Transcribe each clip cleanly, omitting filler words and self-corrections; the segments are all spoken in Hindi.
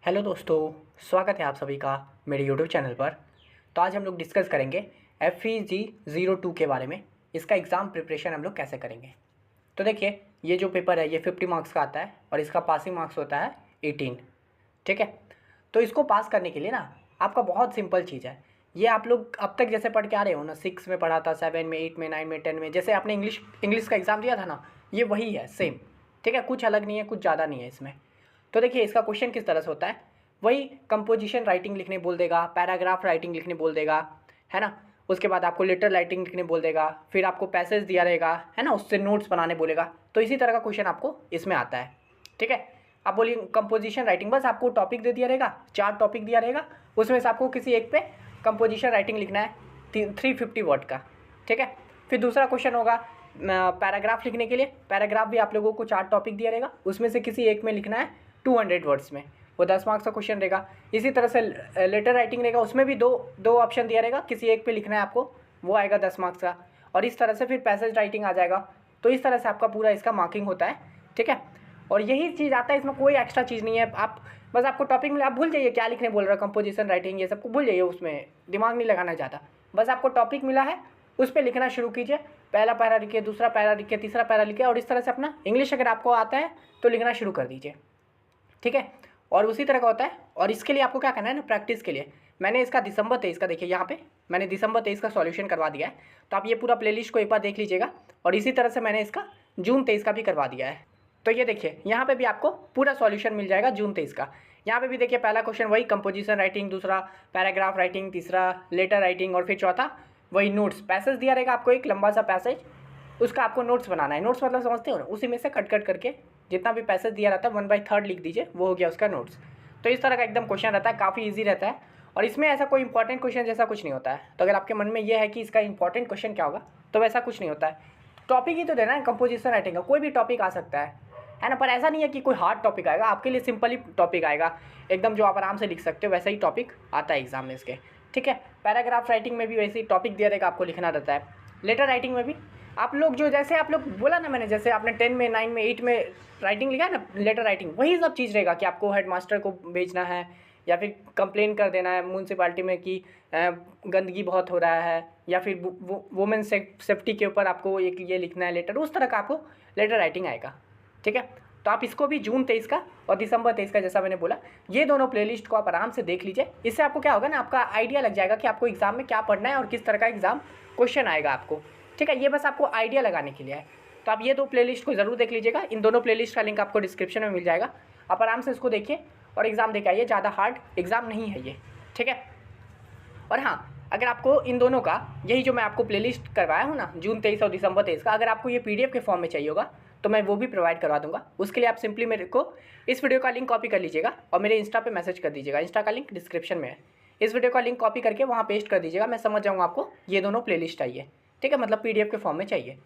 हेलो दोस्तों, स्वागत है आप सभी का मेरे यूट्यूब चैनल पर। तो आज हम लोग डिस्कस करेंगे FEG02 के बारे में। इसका एग्ज़ाम प्रिपरेशन हम लोग कैसे करेंगे। तो देखिए, ये जो पेपर है ये 50 मार्क्स का आता है और इसका पासिंग मार्क्स होता है 18। ठीक है, तो इसको पास करने के लिए ना आपका बहुत सिंपल चीज़ है। ये आप लोग अब तक जैसे पढ़ के आ रहे हो ना, 6 में पढ़ा था, 7 में, 8 में, 9 में, 10 में, जैसे आपने इंग्लिश का एग्ज़ाम दिया था ना, ये वही है सेम। ठीक है, कुछ अलग नहीं है, कुछ ज़्यादा नहीं है इसमें। तो देखिए, इसका क्वेश्चन किस तरह से होता है, वही कंपोजिशन राइटिंग लिखने बोल देगा, पैराग्राफ राइटिंग लिखने बोल देगा, है ना। उसके बाद आपको लेटर राइटिंग लिखने बोल देगा, फिर आपको पैसेज दिया रहेगा, है ना, उससे नोट्स बनाने बोलेगा। तो इसी तरह का क्वेश्चन आपको इसमें आता है। ठीक है, आप बोलिए कंपोजिशन राइटिंग, बस आपको टॉपिक दे दिया रहेगा, 4 टॉपिक दिया रहेगा, उसमें से आपको किसी एक पे कंपोजिशन राइटिंग लिखना है 350 वर्ड का। ठीक है, फिर दूसरा क्वेश्चन होगा पैराग्राफ लिखने के लिए। पैराग्राफ भी आप लोगों को 4 टॉपिक दिया रहेगा, उसमें से किसी एक में लिखना है 200 वर्ड्स में, वो 10 मार्क्स का क्वेश्चन रहेगा। इसी तरह से लेटर राइटिंग रहेगा, उसमें भी दो ऑप्शन दिया रहेगा, किसी एक पे लिखना है आपको, वो आएगा 10 मार्क्स का। और इस तरह से फिर पैसेज राइटिंग आ जाएगा। तो इस तरह से आपका पूरा इसका मार्किंग होता है। ठीक है, और यही चीज़ आता है, इसमें कोई एक्स्ट्रा चीज़ नहीं है। आप बस आपको टॉपिक में आप भूल जाइए क्या लिखने बोल रहा है, कंपोजिशन राइटिंग ये सबको भूल जाइए, उसमें दिमाग नहीं लगाना चाहता। बस आपको टॉपिक मिला है, उस पर लिखना शुरू कीजिए। पहला पैरा लिखिए, दूसरा पैरा लिखिए, तीसरा पैरा लिखिए, और इस तरह से अपना इंग्लिश अगर आपको आता है तो लिखना शुरू कर दीजिए। ठीक है, और उसी तरह का होता है। और इसके लिए आपको क्या करना है ना, प्रैक्टिस के लिए मैंने इसका दिसंबर 23 का, देखिए यहाँ पे मैंने दिसंबर 23 का सॉल्यूशन करवा दिया है। तो आप ये पूरा प्लेलिस्ट को एक बार देख लीजिएगा। और इसी तरह से मैंने इसका जून 23 का भी करवा दिया है। तो ये देखिए, यहाँ पे भी आपको पूरा सॉल्यूशन मिल जाएगा जून 23 का। यहाँ पे भी देखिए, पहला क्वेश्चन वही कंपोजिशन राइटिंग, दूसरा पैराग्राफ राइटिंग, तीसरा लेटर राइटिंग, और फिर चौथा वही नोट्स। पैसेज दिया रहेगा आपको, एक लंबा सा पैसेज, उसका आपको नोट्स बनाना है। नोट्स मतलब समझते हो ना, उसी में से कट करके जितना भी पैसेज दिया रहता है 1/3 लिख दीजिए, वो हो गया उसका नोट्स। तो इस तरह का एकदम क्वेश्चन रहता है, काफ़ी ईजी रहता है। और इसमें ऐसा कोई इंपॉर्टेंट क्वेश्चन जैसा कुछ नहीं होता है। तो अगर आपके मन में ये है कि इसका इंपॉर्टेंट क्वेश्चन क्या होगा, तो वैसा कुछ नहीं होता है। टॉपिक ही तो देना है, कंपोजिशन राइटिंग का कोई भी टॉपिक आ सकता है ना। पर ऐसा नहीं है कि कोई हार्ड टॉपिक आएगा, आपके लिए सिंपल ही टॉपिक आएगा एकदम, जो आप आराम से लिख सकते हो, वैसा ही टॉपिक आता है एग्जाम में इसके। ठीक है, पैराग्राफ राइटिंग में भी वैसे ही टॉपिक दिया रहेगा, आपको लिखना रहता है। लेटर राइटिंग में भी आप लोग जो, जैसे आप लोग बोला ना मैंने, जैसे आपने 10 में, 9 में, 8 में राइटिंग लिखा है ना, लेटर राइटिंग, वही सब चीज़ रहेगा कि आपको हेडमास्टर को भेजना है, या फिर कंप्लेन कर देना है म्यूनसिपाल्टी में कि गंदगी बहुत हो रहा है, या फिर वुमेन सेफ्टी के ऊपर आपको एक ये लिखना है लेटर। उस तरह का आपको लेटर राइटिंग आएगा। ठीक है, तो आप इसको भी जून 23 का और दिसंबर 23 का, जैसा मैंने बोला, ये दोनों प्लेलिस्ट को आप आराम से देख लीजिए। इससे आपको क्या होगा ना, आपका आइडिया लग जाएगा कि आपको एग्जाम में क्या पढ़ना है और किस तरह का एग्जाम क्वेश्चन आएगा आपको। ठीक है, ये बस आपको आइडिया लगाने के लिए है। तो आप ये 2 प्लेलिस्ट को ज़रूर देख लीजिएगा। इन दोनों प्लेलिस्ट का लिंक आपको डिस्क्रिप्शन में मिल जाएगा। आप आराम से इसको देखिए और एग्ज़ाम देके आइए, ज़्यादा हार्ड एग्ज़ाम नहीं है ये। ठीक है, और हाँ, अगर आपको इन दोनों का, यही जो मैं आपको प्लेलिस्ट करवाया हूँ ना, जून 23 और दिसंबर 23 का, अगर आपको ये PDF के फॉर्म में चाहिए होगा तो मैं वो भी प्रोवाइड करवा दूंगा। उसके लिए आप सिंपली मेरे को इस वीडियो का लिंक कॉपी कर लीजिएगा और मेरे इंस्टा पे मैसेज कर दीजिएगा। इंस्टा का लिंक डिस्क्रिप्शन में है। इस वीडियो का लिंक कॉपी करके वहाँ पेस्ट कर दीजिएगा, मैं समझ जाऊँगा आपको ये दोनों प्लेलिस्ट चाहिए। ठीक है, मतलब PDF के फॉर्म में चाहिए।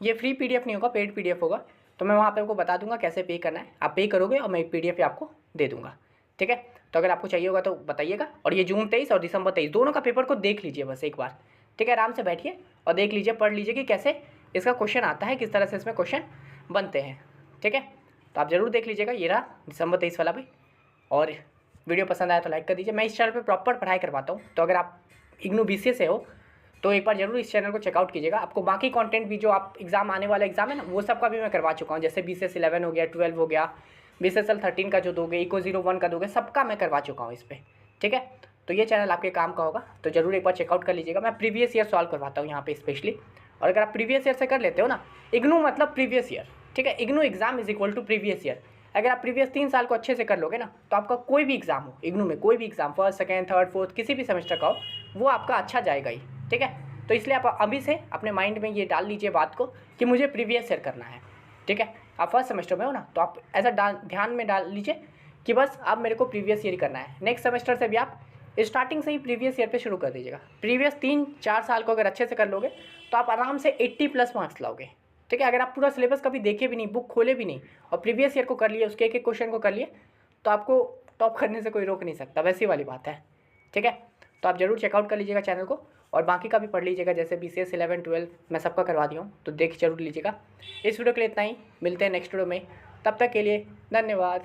ये फ्री PDF नहीं होगा, पेड PDF होगा। तो मैं वहाँ पे आपको बता दूंगा कैसे पे करना है, आप पे करोगे और मैं एक PDF आपको दे दूँगा। ठीक है, तो अगर आपको चाहिए होगा तो बताइएगा। और ये जून 23 और दिसंबर 23 दोनों का पेपर को देख लीजिए बस एक बार। ठीक है, आराम से बैठिए और देख लीजिए, पढ़ लीजिए कि कैसे इसका क्वेश्चन आता है, किस तरह से इसमें क्वेश्चन बनते हैं। ठीक है, तो आप ज़रूर देख लीजिएगा। ये रहा दिसंबर 23 वाला भी। और वीडियो पसंद आया तो लाइक कर दीजिए। मैं इस चैनल पर प्रॉपर पढ़ाई करवाता हूँ, तो अगर आप इग्नू BCA से हो तो एक बार जरूर इस चैनल को चेकआउट कीजिएगा। आपको बाकी कंटेंट भी, जो आप एग्जाम आने वाला एग्जाम है ना, वो सब का भी मैं करवा चुका हूँ। जैसे BCS 11 हो गया, 12 हो गया, BCSL 13 का जो दोगे, इको 01 का दोगे, सबका मैं करवा चुका हूँ इस पर। ठीक है, तो ये चैनल आपके काम का होगा, तो ज़रूर एक बार चेकआउट कर लीजिएगा। मैं प्रीवियस ईयर सॉल्व करवाता हूँ यहाँ पे स्पेशली। और अगर आप प्रीवियस ईयर से कर लेते हो ना, इग्नू मतलब प्रीवियस ईयर। ठीक है, IGNOU exam is equal to previous year. अगर आप प्रीवियस 3 साल को अच्छे से कर लोगे ना, तो आपका कोई भी एग्जाम हो इग्नू में, कोई भी exam, first, second, third, fourth, किसी भी सेमेस्टर का हो, वो आपका अच्छा जाएगा ही। ठीक है, तो इसलिए आप अभी से अपने माइंड में ये डाल लीजिए बात को कि मुझे प्रीवियस ईयर करना है। ठीक है, आप फर्स्ट सेमेस्टर में हो ना, तो आप ऐसा ध्यान में डाल लीजिए कि बस अब मेरे को प्रीवियस ईयर ही करना है। नेक्स्ट सेमेस्टर से भी आप स्टार्टिंग से ही प्रीवियस ईयर पे शुरू कर दीजिएगा। प्रीवियस 3-4 साल को अगर अच्छे से कर लोगे तो आप आराम से 80+ मार्क्स लाओगे। ठीक है, अगर आप पूरा सिलेबस कभी देखे भी नहीं, बुक खोले भी नहीं, और प्रीवियस ईयर को कर लिए, उसके एक एक क्वेश्चन को कर लिए, तो आपको टॉप करने से कोई रोक नहीं सकता, वैसी वाली बात है। ठीक है, तो आप जरूर चेकआउट कर लीजिएगा चैनल को, और बाकी का भी पढ़ लीजिएगा। जैसे BCS 11, 12 मैं सबका करवा दिया हूँ, तो देख जरूर लीजिएगा। इस वीडियो के लिए इतना ही, मिलते हैं नेक्स्ट वीडियो में। तब तक के लिए धन्यवाद।